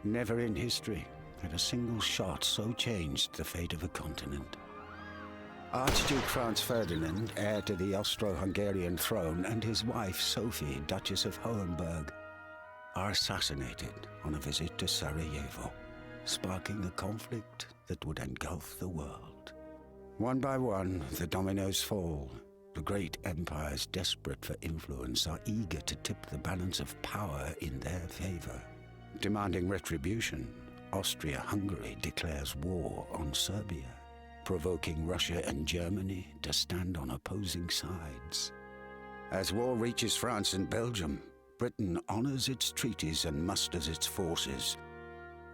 Never in history had a single shot so changed the fate of a continent. Archduke Franz Ferdinand, heir to the Austro-Hungarian throne, and his wife Sophie, Duchess of Hohenberg, are assassinated on a visit to Sarajevo, sparking a conflict that would engulf the world. One by one, the dominoes fall. The great empires, desperate for influence, are eager to tip the balance of power in their favor. Demanding retribution, Austria-Hungary declares war on Serbia, provoking Russia and Germany to stand on opposing sides. As war reaches France and Belgium, Britain honors its treaties and musters its forces.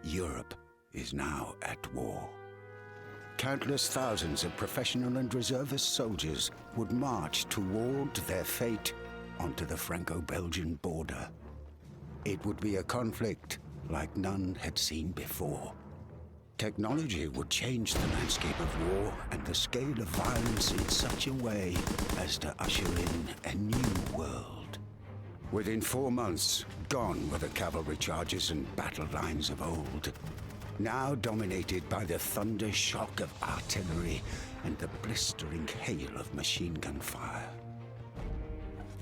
Europe is now at war. Countless thousands of professional and reservist soldiers would march toward their fate onto the Franco-Belgian border. It would be a conflict like none had seen before. Technology would change the landscape of war and the scale of violence in such a way as to usher in a new world. Within 4 months, gone were the cavalry charges and battle lines of old, now dominated by the thunder shock of artillery and the blistering hail of machine gun fire.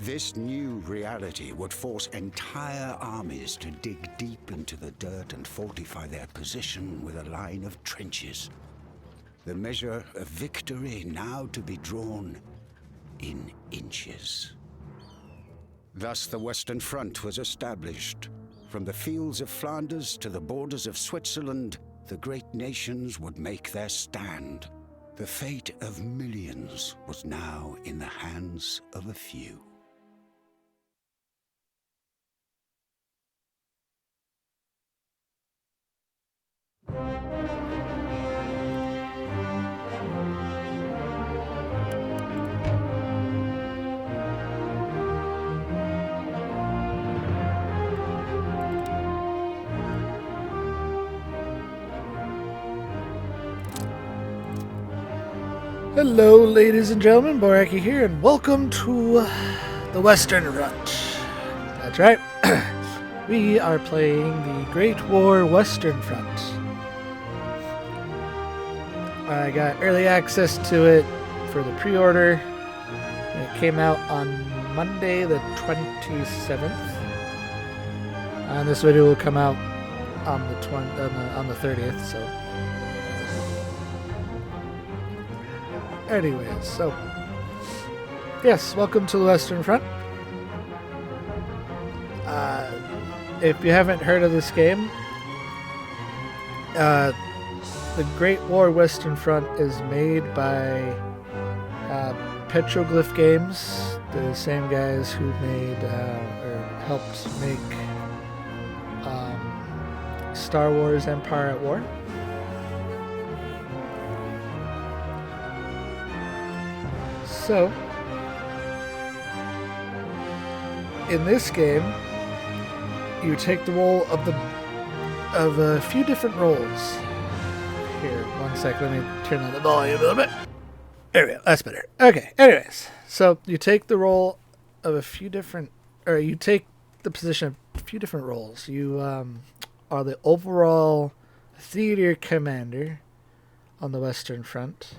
This new reality would force entire armies to dig deep into the dirt and fortify their position with a line of trenches. The measure of victory now to be drawn in inches. Thus the Western Front was established. From the fields of Flanders to the borders of Switzerland, the great nations would make their stand. The fate of millions was now in the hands of a few. Hello, ladies and gentlemen, Boraki here, and welcome to the Western Front. That's right, we are playing the Great War Western Front. I got early access to it for the pre-order. It came out on Monday the 27th. And this video will come out on the 30th, so... Anyways, so yes, welcome to the Western Front. If you haven't heard of this game, the Great War Western Front is made by Petroglyph Games, the same guys who made or helped make Star Wars Empire at War. So, in this game, you take the role of a few different roles. Here, one sec, let me turn on the volume a little bit. There we go, that's better. Okay, anyways, so you take the role of a few different, or you take the position of a few different roles. You are the overall theater commander on the Western Front.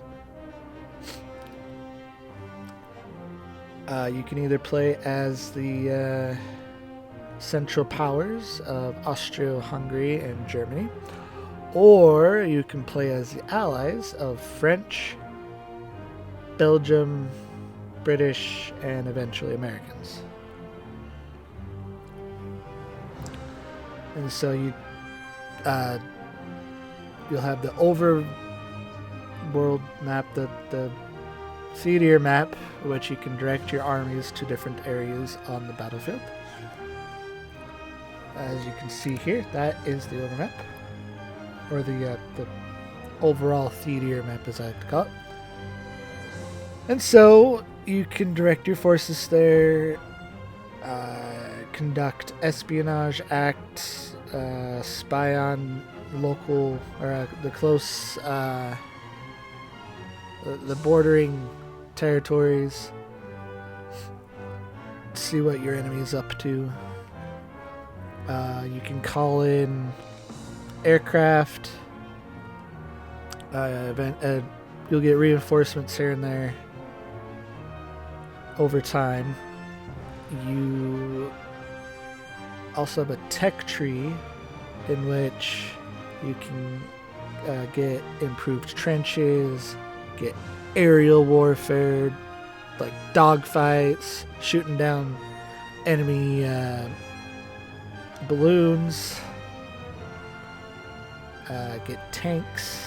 You can either play as the Central Powers of Austria-Hungary and Germany, or you can play as the allies of French, Belgium, British, and eventually Americans. And so you'll have the overworld map, the theater map, which you can direct your armies to different areas on the battlefield. As you can see here, that is the overmap, or the overall theater map, as I like to call it. And so you can direct your forces there, conduct espionage acts, spy on local or the close, the bordering territories, see what your enemy is up to. You can call in aircraft. You'll get reinforcements here and there over time. You also have a tech tree in which you can get improved trenches, get aerial warfare, like dogfights, shooting down enemy balloons, get tanks,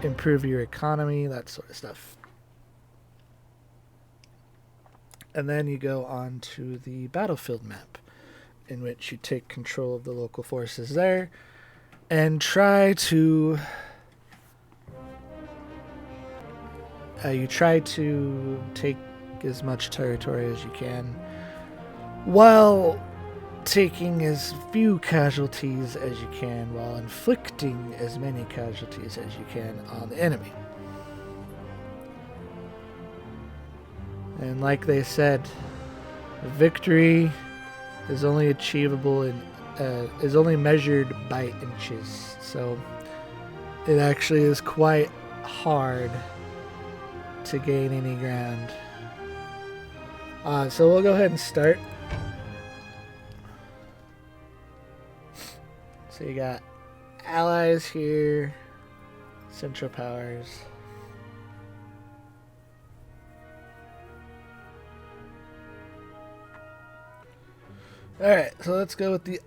improve your economy, that sort of stuff. And then you go on to the battlefield map, in which you take control of the local forces there and try to take as much territory as you can while taking as few casualties as you can, while inflicting as many casualties as you can on the enemy. And like they said, victory is only achievable is only measured by inches. So it actually is quite hard to gain any ground. So we'll go ahead and start. So you got allies here, Central Powers. Alright, so let's go with the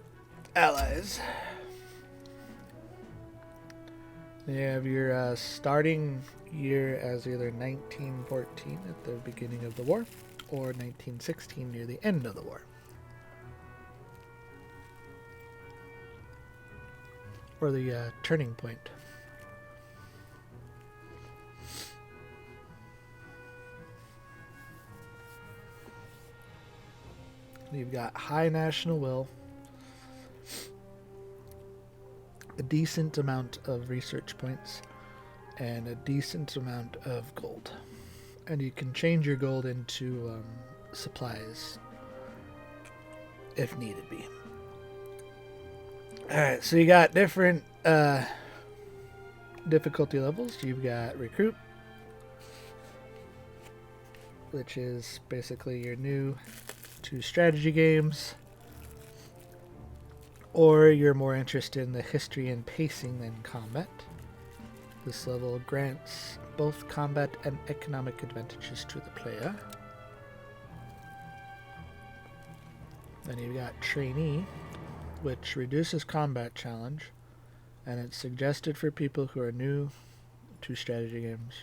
allies. You have your starting year as either 1914 at the beginning of the war or 1916 near the end of the war. Or the turning point. You've got high national will, a decent amount of research points, and a decent amount of gold. And you can change your gold into supplies if needed be. Alright, so you got different difficulty levels. You've got recruit, which is basically your new to strategy games, or you're more interested in the history and pacing than combat. This level grants both combat and economic advantages to the player. Then you've got trainee, which reduces combat challenge, and it's suggested for people who are new to strategy games.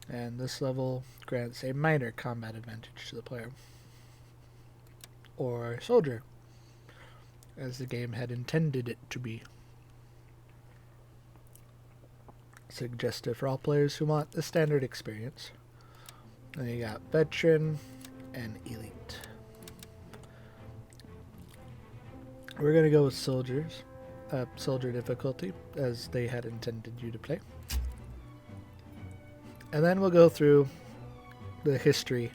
And this level grants a minor combat advantage to the player. Or soldier, as the game had intended it to be. Suggested for all players who want the standard experience. And you got veteran and elite. We're going to go with soldier difficulty, as they had intended you to play. And then we'll go through the history.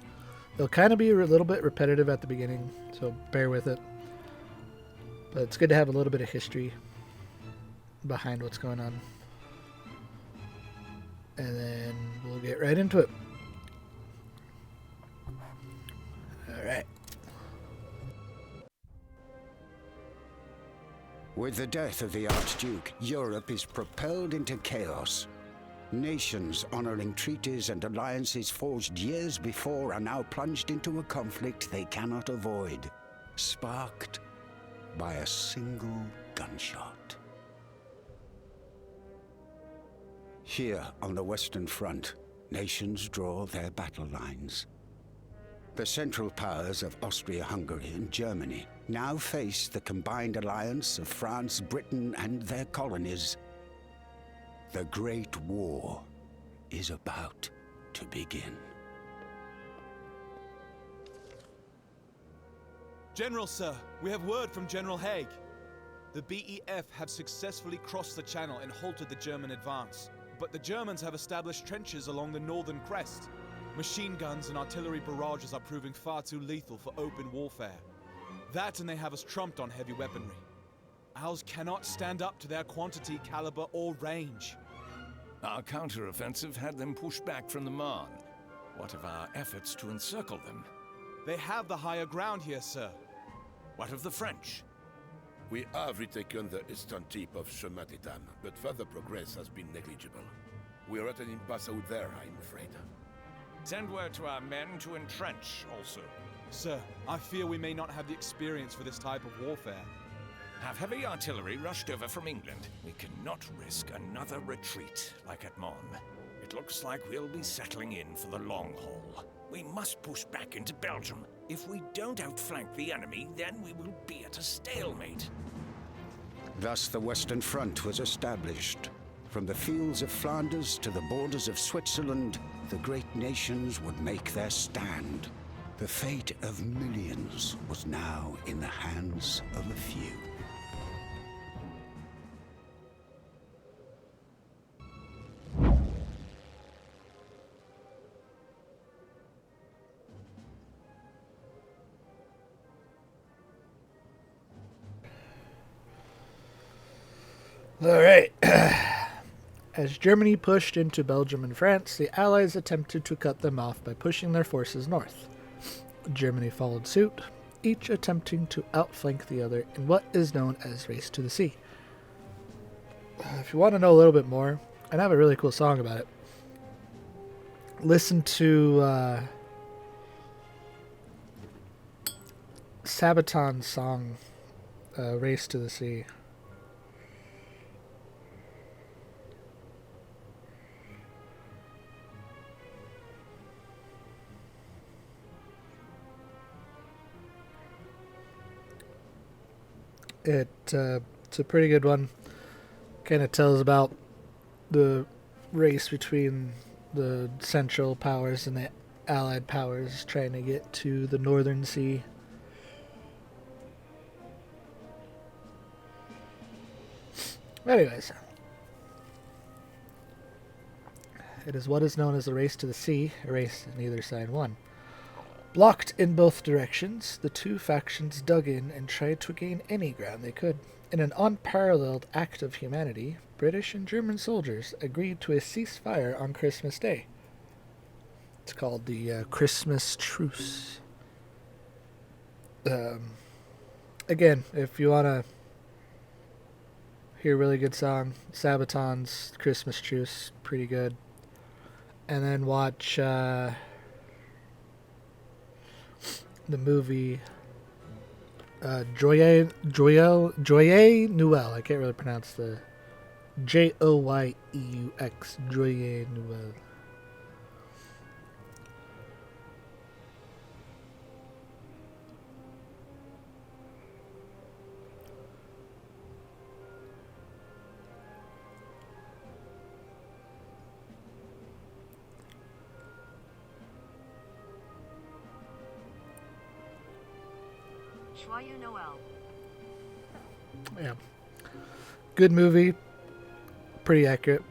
It'll kind of be a little bit repetitive at the beginning, so bear with it. But it's good to have a little bit of history behind what's going on. And then we'll get right into it. Alright. With the death of the Archduke, Europe is propelled into chaos. Nations honoring treaties and alliances forged years before are now plunged into a conflict they cannot avoid, sparked by a single gunshot. Here on the Western Front, nations draw their battle lines. The Central Powers of Austria-Hungary and Germany now face the combined alliance of France, Britain, and their colonies. The Great War is about to begin. General, sir, we have word from General Haig. The BEF have successfully crossed the channel and halted the German advance. But the Germans have established trenches along the northern crest. Machine guns and artillery barrages are proving far too lethal for open warfare. That and they have us trumped on heavy weaponry. Ours cannot stand up to their quantity, caliber, or range. Our counter-offensive had them pushed back from the Marne. What of our efforts to encircle them? They have the higher ground here, sir. What of the French? We have retaken the eastern tip of Chemin-Tétan, but further progress has been negligible. We are at an impasse out there, I'm afraid. Send word to our men to entrench also. Sir, I fear we may not have the experience for this type of warfare. Have heavy artillery rushed over from England. We cannot risk another retreat like at Mons. It looks like we'll be settling in for the long haul. We must push back into Belgium. If we don't outflank the enemy, then we will be at a stalemate. Thus the Western Front was established. From the fields of Flanders to the borders of Switzerland, the great nations would make their stand. The fate of millions was now in the hands of a few. All right. As Germany pushed into Belgium and France, the Allies attempted to cut them off by pushing their forces north. Germany followed suit, each attempting to outflank the other in what is known as Race to the Sea. If you want to know a little bit more, and I have a really cool song about it, listen to Sabaton's song, Race to the Sea. It's a pretty good one. Kind of tells about the race between the Central Powers and the Allied Powers trying to get to the Northern Sea. Anyways, it is what is known as the Race to the Sea, a race neither side won. Blocked in both directions, the two factions dug in and tried to gain any ground they could. In an unparalleled act of humanity, British and German soldiers agreed to a ceasefire on Christmas Day. It's called the Christmas Truce. Again, if you want to hear a really good song, Sabaton's Christmas Truce, pretty good. And then watch the movie Joyeux Noël. I can't really pronounce the Joyeux, Joyeux Noël. Joyeux Noël. Yeah. Good movie. Pretty accurate.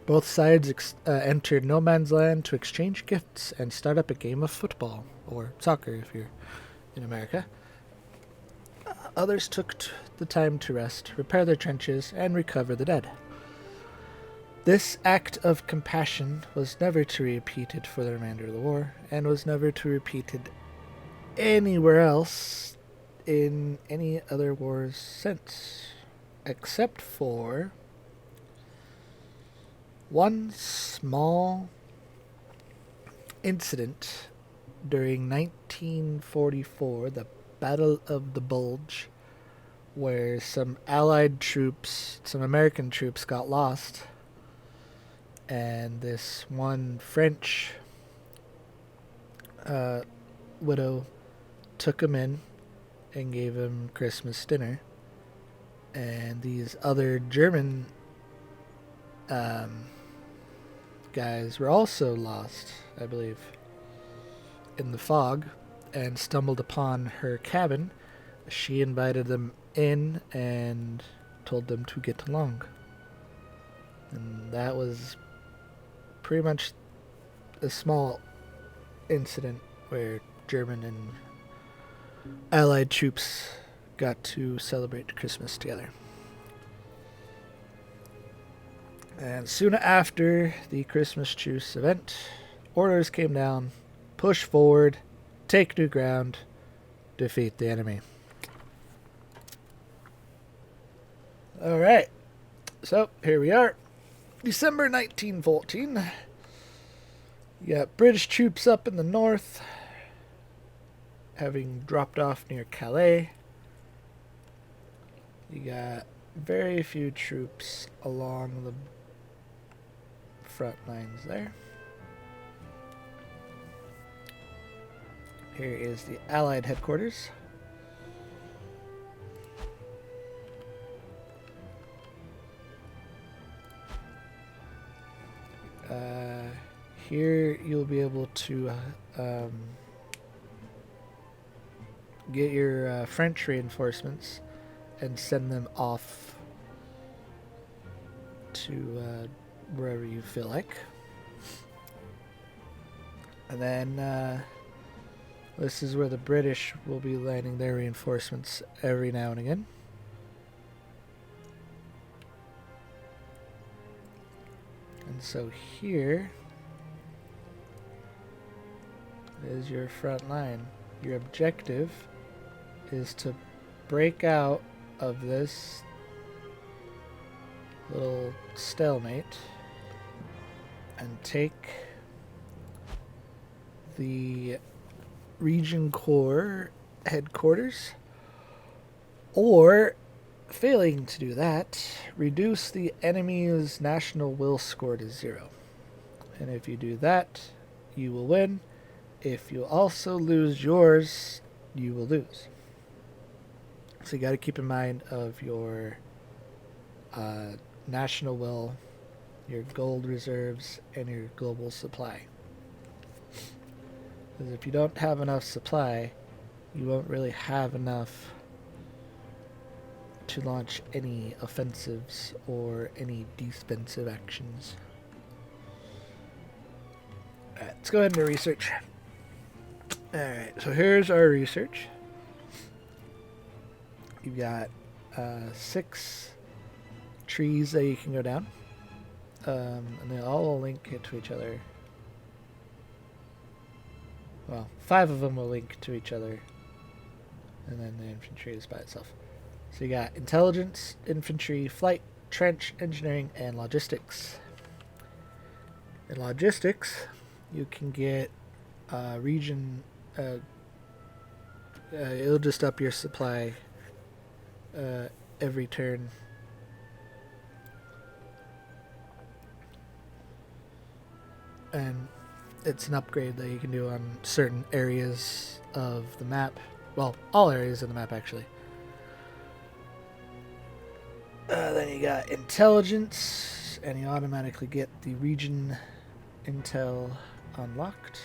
Both sides entered no man's land to exchange gifts and start up a game of football, or soccer if you're in America. Others took the time to rest, repair their trenches, and recover the dead. This act of compassion was never to be repeated for the remainder of the war, and was never to be repeated anywhere else in any other wars since, except for one small incident during 1944, the Battle of the Bulge, where some Allied troops, some American troops got lost, and this one French widow took him in and gave him Christmas dinner. And these other German guys were also lost, I believe, in the fog, and stumbled upon her cabin. She invited them in and told them to get along. And that was pretty much a small incident where German and Allied troops got to celebrate Christmas together. And soon after the Christmas truce event, orders came down, push forward, take new ground, defeat the enemy. Alright, so here we are. December 1914. You got British troops up in the north, having dropped off near Calais. You got very few troops along the front lines there. Here is the Allied headquarters. Here you'll be able to get your French reinforcements and send them off to wherever you feel like. And then this is where the British will be landing their reinforcements every now and again. And so here is your front line. Your objective is to break out of this little stalemate and take the Region Corps headquarters, or failing to do that, reduce the enemy's national will score to 0. And if you do that, you will win. If you also lose yours, you will lose. So you got to keep in mind of your national will, your gold reserves, and your global supply. Because if you don't have enough supply, you won't really have enough to launch any offensives or any defensive actions. Alright, let's go ahead and do research. Alright, so here's our research. You've got 6 trees that you can go down. And they all link to each other. Well, 5 of them will link to each other. And then the infantry is by itself. So you got intelligence, infantry, flight, trench, engineering, and logistics. In logistics, you can get region. It'll just up your supply every turn. And it's an upgrade that you can do on certain areas of the map. Well, all areas of the map, actually. Then you got intelligence, and you automatically get the region intel unlocked.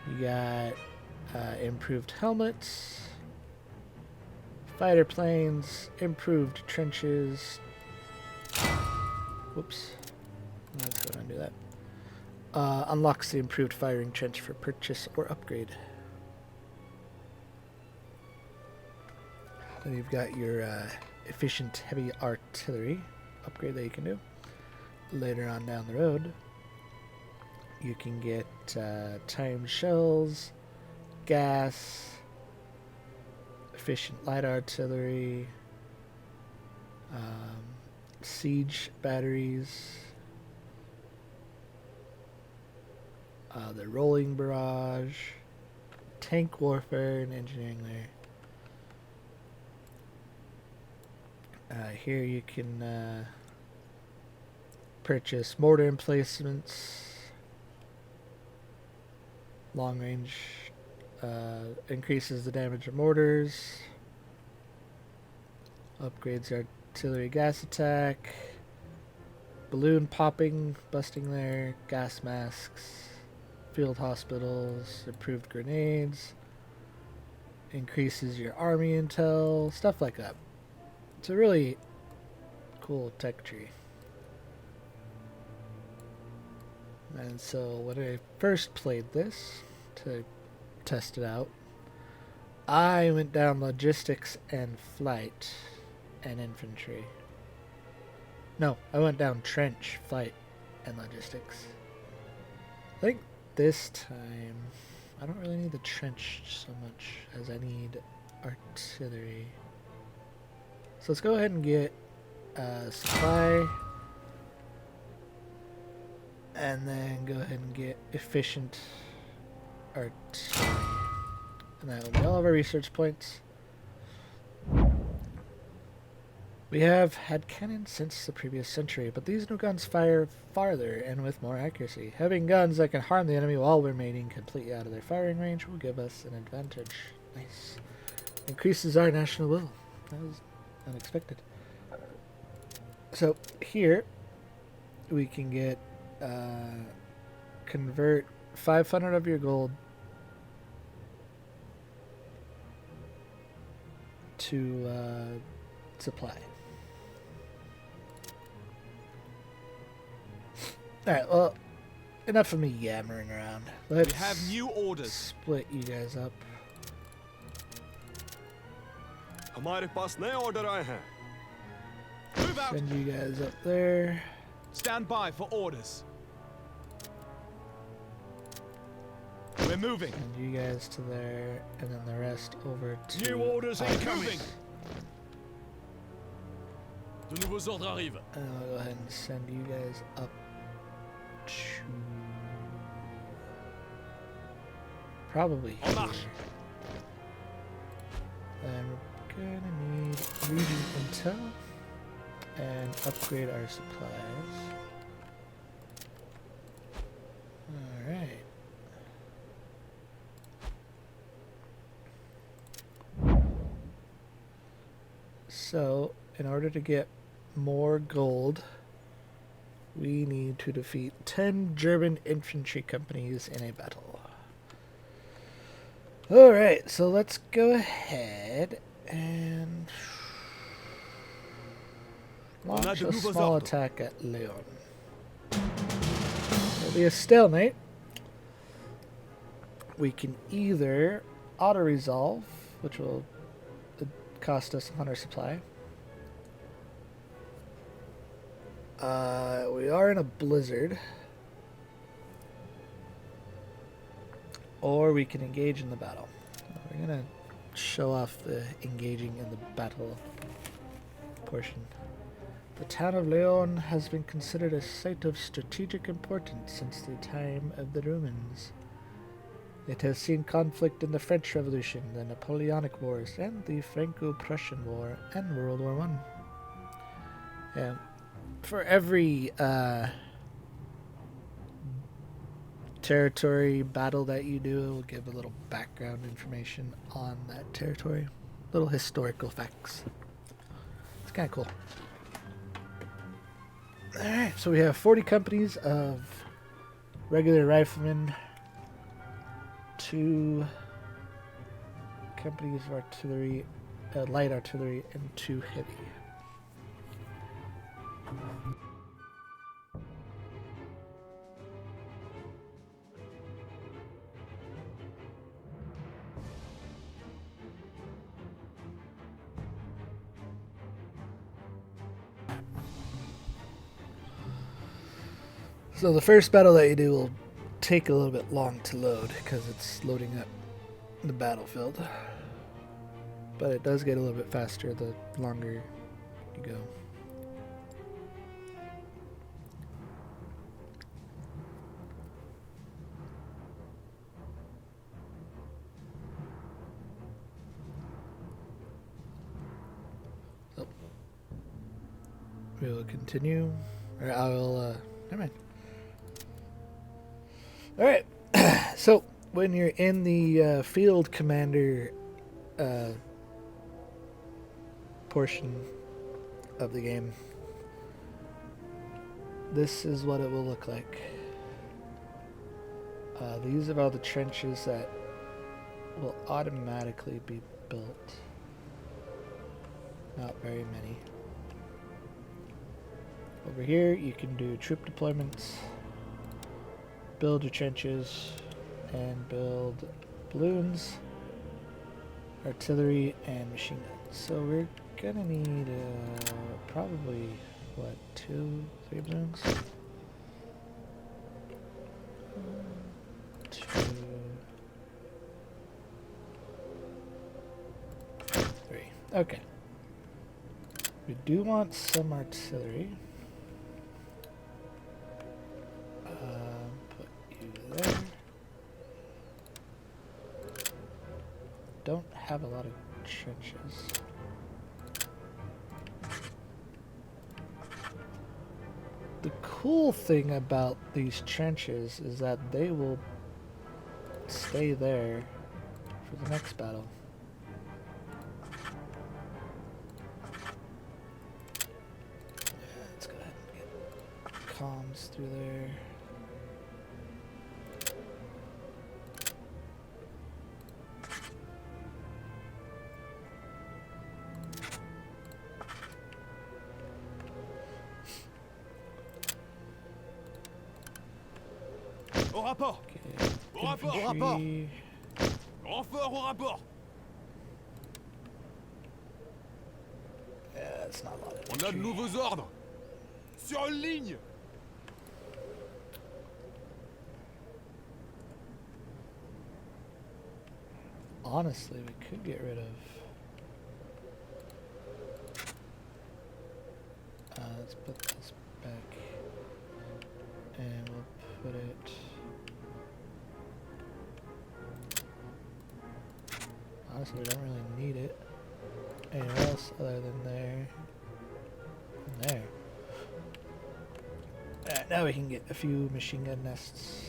You got improved helmets, fighter planes, improved trenches. Whoops. Let's go ahead and do that. Unlocks the improved firing trench for purchase or upgrade. Then you've got your efficient heavy artillery upgrade that you can do. Later on down the road, you can get timed shells, gas, efficient light artillery, siege batteries, the rolling barrage, tank warfare, and engineering there. Here you can purchase mortar emplacements, long range, increases the damage of mortars, upgrades artillery gas attack, balloon popping, busting there, gas masks, field hospitals, improved grenades, increases your army intel, stuff like that. It's a really cool tech tree. And so when I first played this to test it out, I went down logistics and flight and infantry. No, I went down trench, flight, and logistics. I think this time I don't really need the trench so much as I need artillery. So let's go ahead and get supply, and then go ahead and get efficient artillery. And that will be all of our research points. We have had cannons since the previous century, but these new guns fire farther and with more accuracy. Having guns that can harm the enemy while remaining completely out of their firing range will give us an advantage. Nice. Increases our national will. That was unexpected. So here we can get convert 500 of your gold to supply. Alright, well, enough of me yammering around. Let's We have new orders. split you guys up. हमारे पास नए order आए हैं। Move out. Send you guys up there. Stand by for orders. We're moving. Send you guys to there, and then the rest over to... New orders incoming. Moving. De nouveaux ordres arrivent. And I'll go ahead and send you guys up to... probably En here. marche. And we're gonna need region intel and upgrade our supplies. Alright. So, in order to get more gold, we need to defeat 10 German infantry companies in a battle. Alright, so let's go ahead and launch a small attack at Leon. It'll be a stalemate. We can either auto-resolve, which will cost us 100 supply. We are in a blizzard. Or we can engage in the battle. We're gonna show off the engaging in the battle portion. The town of Leon has been considered a site of strategic importance since the time of the Romans. It has seen conflict in the French Revolution, the Napoleonic Wars, and the Franco-Prussian War, and World War I. And for every territory battle that you do, it will give a little background information on that territory. Little historical facts. It's kind of cool. Alright, so we have 40 companies of regular riflemen, 2 companies of artillery, light artillery, and 2 heavy. So the first battle that you do will take a little bit long to load because it's loading up the battlefield. But it does get a little bit faster the longer you go. So we will continue, or I will, never mind. Alright, so when you're in the field commander portion of the game, this is what it will look like. These are all the trenches that will automatically be built. Not very many. Over here you can do troop deployments, build your trenches, and build balloons. artillery, and machine guns. So we're gonna need probably what, 2, 3 balloons? 2, 3. Okay. We do want some artillery. Put you there. Don't have a lot of trenches. The cool thing about these trenches is that they will stay there for the next battle. Let's go ahead and get comms through there. Au rapport! Okay. Au rapport! Au rapport! Renfort au rapport! Yeah, that's not a lot of On a de infantry. nouveaux ordres! Sur une ligne! Honestly, we could get rid of. Let's put this back, and we'll put it. Honestly, we don't really need it anywhere else other than there and there. Alright, now we can get a few machine gun nests.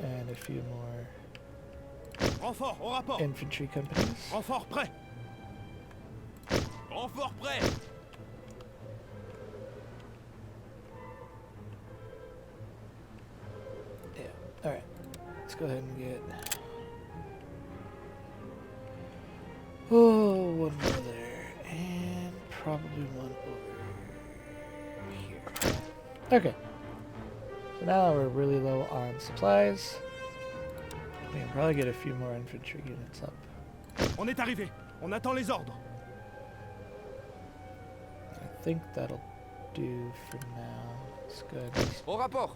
And a few more Renfort au rapport! infantry companies. Renfort prêt! Renfort prêt! Yeah. Alright. Let's go ahead and get. Oh, one more there. And probably one over here. Okay. So now we're really low on supplies. We can probably get a few more infantry units up. On est arrivé! On attend les ordres! I think that'll do for now. Let's go ahead Au rapport.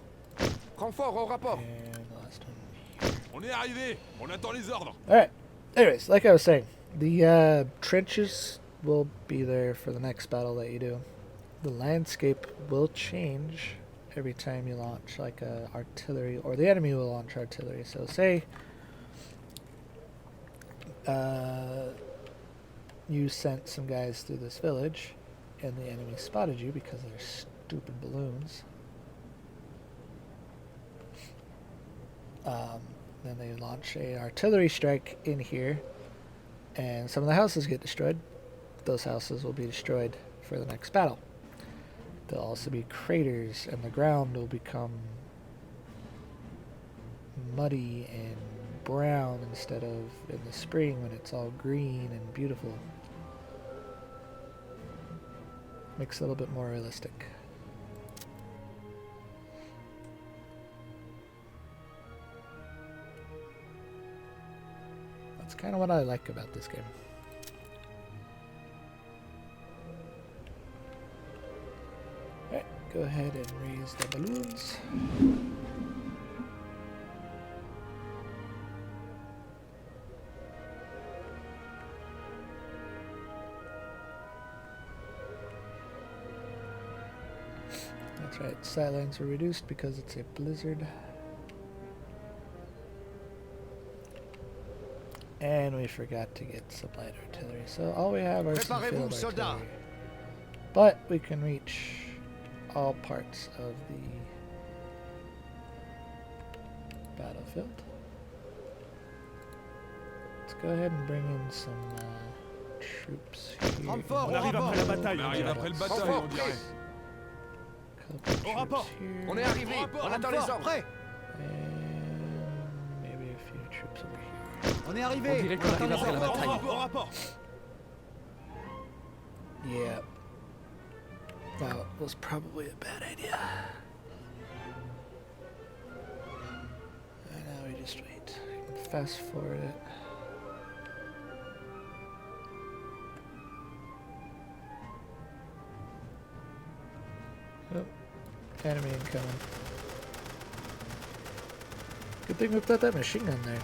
Renfort au rapport. and the last one here. On est arrivé! On attend les ordres! Alright. Anyways, like I was saying, the trenches will be there for the next battle that you do. The landscape will change every time you launch like artillery, or the enemy will launch artillery. So say you sent some guys through this village and the enemy spotted you because they're stupid balloons. Then they launch a artillery strike in here and some of the houses get destroyed. Those houses will be destroyed for the next battle. There'll also be craters and the ground will become muddy and brown instead of in the spring when it's all green and beautiful. Makes it a little bit more realistic. That's kind of what I like about this game. Alright, go ahead and raise the balloons. That's right, sightlines were reduced because it's a blizzard. And we forgot to get some light artillery. So all we have are some field artillery. But we can reach all parts of the battlefield. Let's go ahead and bring in some troops here. On arrive après la bataille, on dirait. Après le bataille, on dirait. Au rapport! On est arrivé. On attend les ordres. Prêt. And maybe a few troops over here. On est arrivé. On dirait qu'on arrive après la bataille. Au rapport! Yeah. That was probably a bad idea. And now we just wait. Fast forward it. Oh, enemy incoming. Good thing we've got that machine gun there.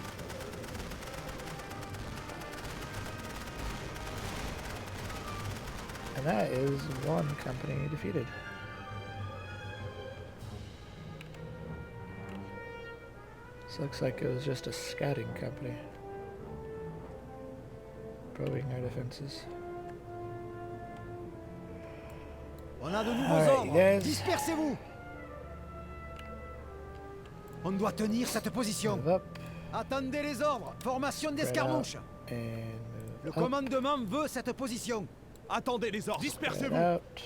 And that is one company defeated. This looks like it was just a scouting company. Probing our defenses. On a de nouveaux Alright, ordres. guys. Dispersez-vous. On doit tenir cette position. Move up Attendez les ordres. Formation d'escarmouche. and Le move up. commandement veut cette position. Attendez les ordres. Spread Dispersez-vous. out.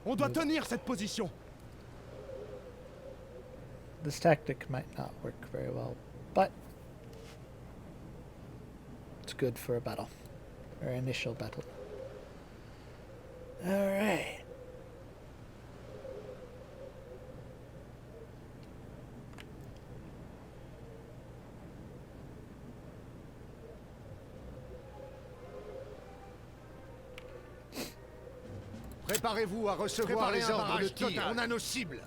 On doit tenir cette position. This tactic might not work very well, but it's good for a battle, or initial battle. Alright. Préparez-vous à recevoir les ordres de tir. On a nos cibles.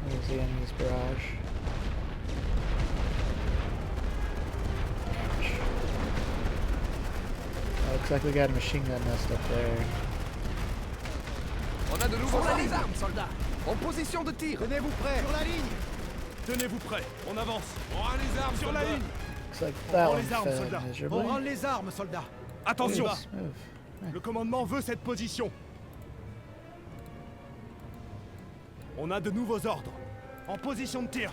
There's the enemy's barrage. Looks like we got a machine gun nest up there. On a de nouveaux armes, les armes, soldats. En position de tir. Tenez-vous prêts. Sur la ligne. Tenez-vous prêts. On avance. On rend les armes sur la ligne. Looks like that prend one les armes, failed soldats. On miserably. rend les armes, soldats. Attention. Ooh, smooth. Le commandement veut cette position. On a de nouveaux ordres. En position de tir.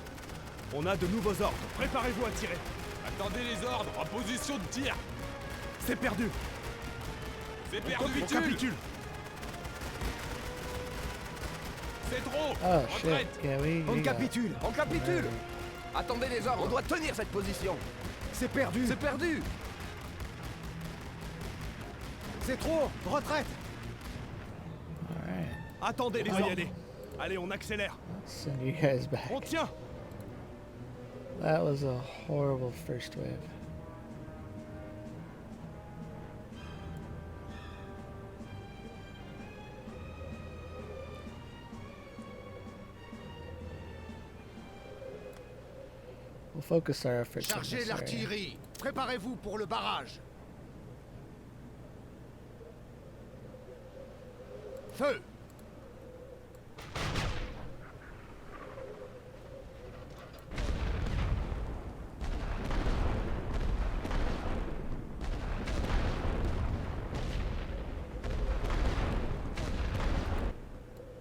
On a de nouveaux ordres. Préparez-vous à tirer. Attendez les ordres. En position de tir. C'est perdu. C'est perdu. On capitule. C'est trop. Oh shit. Yeah, On we got capitule. On capitule. Attendez les ordres. On doit tenir cette position. C'est perdu. C'est perdu. C'est trop. Retraite. Alright. Attendez les ordres. Allez, on accélère. Let's send you guys back. On tient. That was a horrible first wave. We'll focus our efforts on Chargez this area. l'artillerie. Préparez-vous pour le barrage. Feu.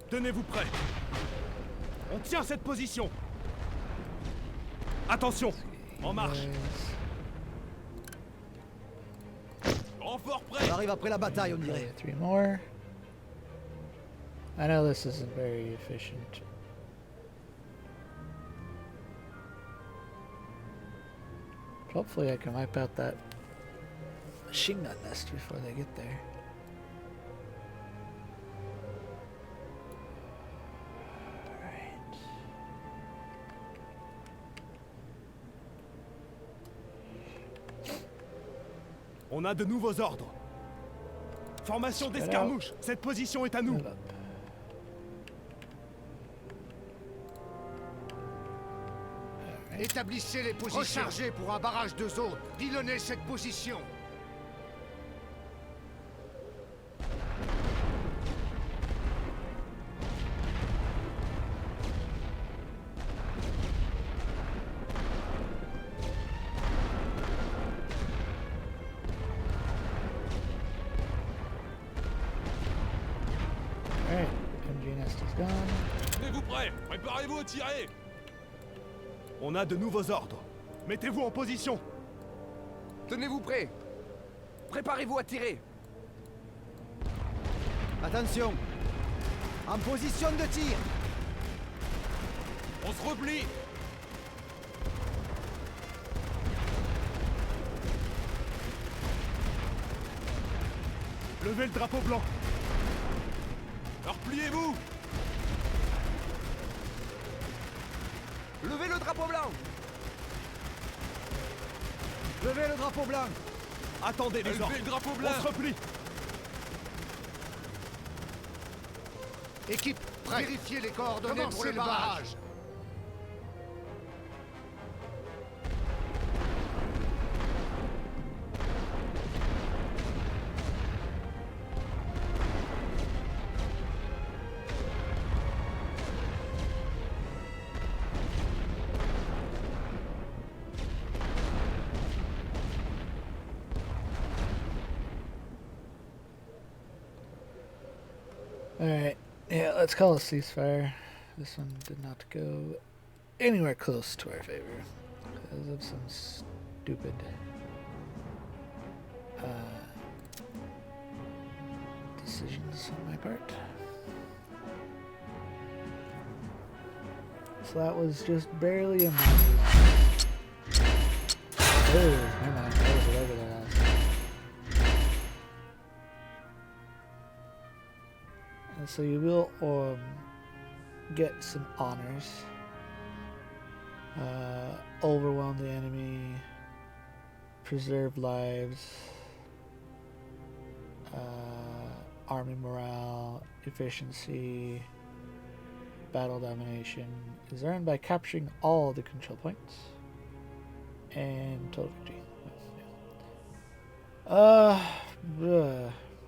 Tenez-vous prêts. On tient cette position. Attention. En marche. Renfort prêt. On arrive après la bataille, on dirait. Three more. I know this isn't very efficient. Hopefully I can wipe out that machine gun nest before they get there. Alright. On a de nouveaux ordres. Formation Spread d'escarmouche. Cette position est à nous. Move up. Établissez les positions. Rechargez pour un barrage de zone. Pilonnez cette position. Alright, MG nest is gone. Tenez-vous prêts. Préparez-vous à tirer. On a de nouveaux ordres. Mettez-vous en position. Tenez-vous prêts. Préparez-vous à tirer. Attention. En position de tir. On se replie. Levez le drapeau blanc. Alors pliez-vous. Levez le drapeau blanc. Levez le drapeau blanc. Attendez les ordres. le drapeau blanc. On se replie. Équipe, vérifiez les coordonnées pour le barrage. Alright, yeah, let's call a ceasefire. This one did not go anywhere close to our favor because of some stupid decisions on my part. So that was just barely a mile. Oh, never mind. That was a regular loss. And so you will get some honors. Overwhelm the enemy. Preserve lives. Army morale. Efficiency. Battle domination is earned by capturing all the control points. And total victory.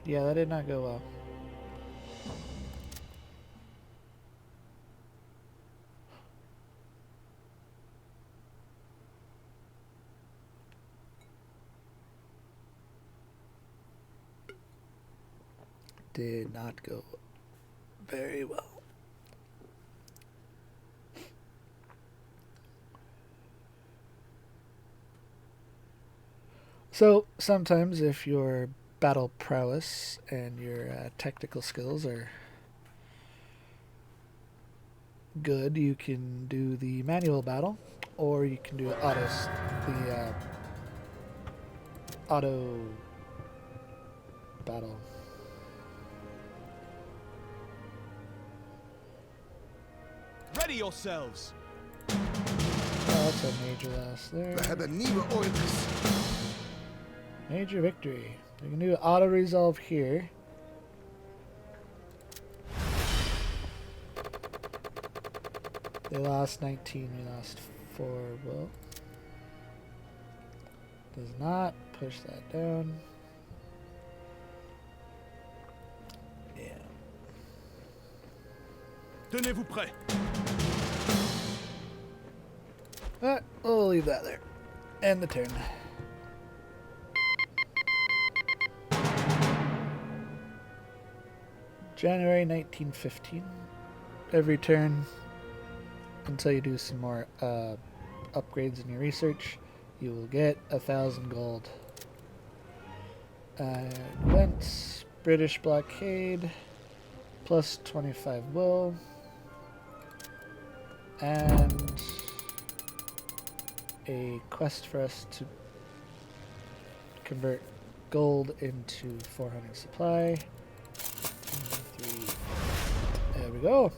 Yeah, that did not go well. Did not go very well. So sometimes if your battle prowess and your tactical skills are good, you can do the manual battle, or you can do auto battle. Ready yourselves. Oh, that's a major loss there. We hebben nieuwe orders. Major victory. We can do auto resolve here. They lost 19, we lost 4. Well, does not push that down. Yeah. Tenez-vous prêts. But we'll leave that there. End the turn. January 1915. Every turn until you do some more upgrades in your research, you will get 1,000 gold. Events, British blockade, plus 25 will, and a quest for us to convert gold into 400 supply. 3. There we go.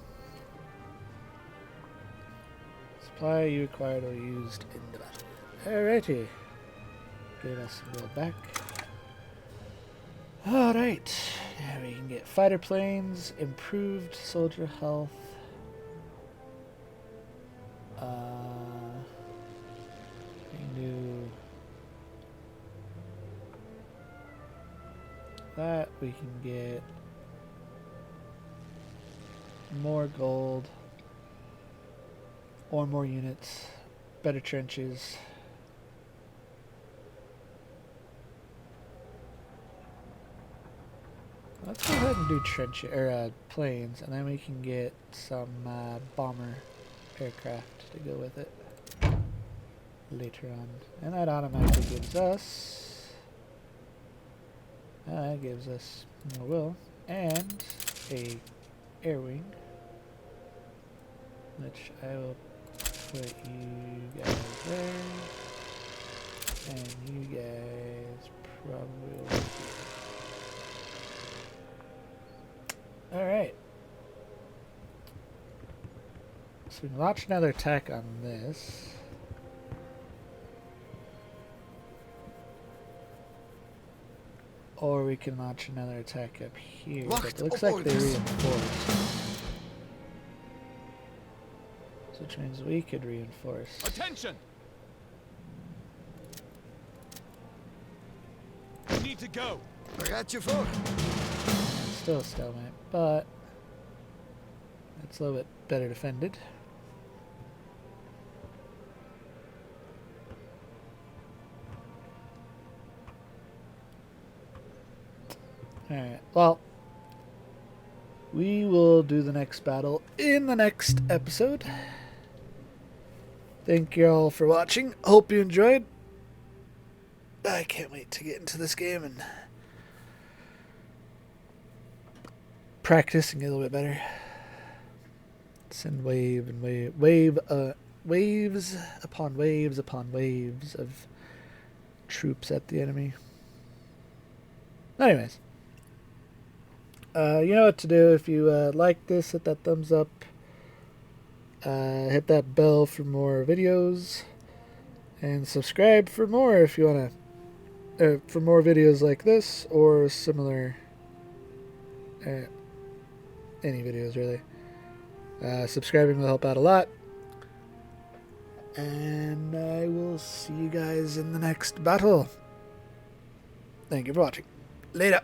Supply you acquired or used in the battle. Alrighty. Give us some gold back. Alright. Yeah, we can get fighter planes, improved soldier health. We can do that. We can get more gold or more units, better trenches. Let's go ahead and do planes, and then we can get some bomber aircraft to go with it later on. And that automatically gives us more will and a air wing, which I will put you guys there, and you guys probably over here. Alright. So we can launch another attack on this. Or we can launch another attack up here. But it looks like they reinforce. So which means we could reinforce. Attention! We need to go. Gaat je voor? Still a stalemate, but it's a little bit better defended. Alright, well, we will do the next battle in the next episode. Thank you all for watching. Hope you enjoyed. I can't wait to get into this game and practice and get a little bit better. Send wave and waves upon waves upon waves of troops at the enemy. Anyways. You know what to do. If you like this, hit that thumbs up. Hit that bell for more videos. And subscribe for more if you want to. For more videos like this or similar. Any videos, really. Subscribing will help out a lot. And I will see you guys in the next battle. Thank you for watching. Later.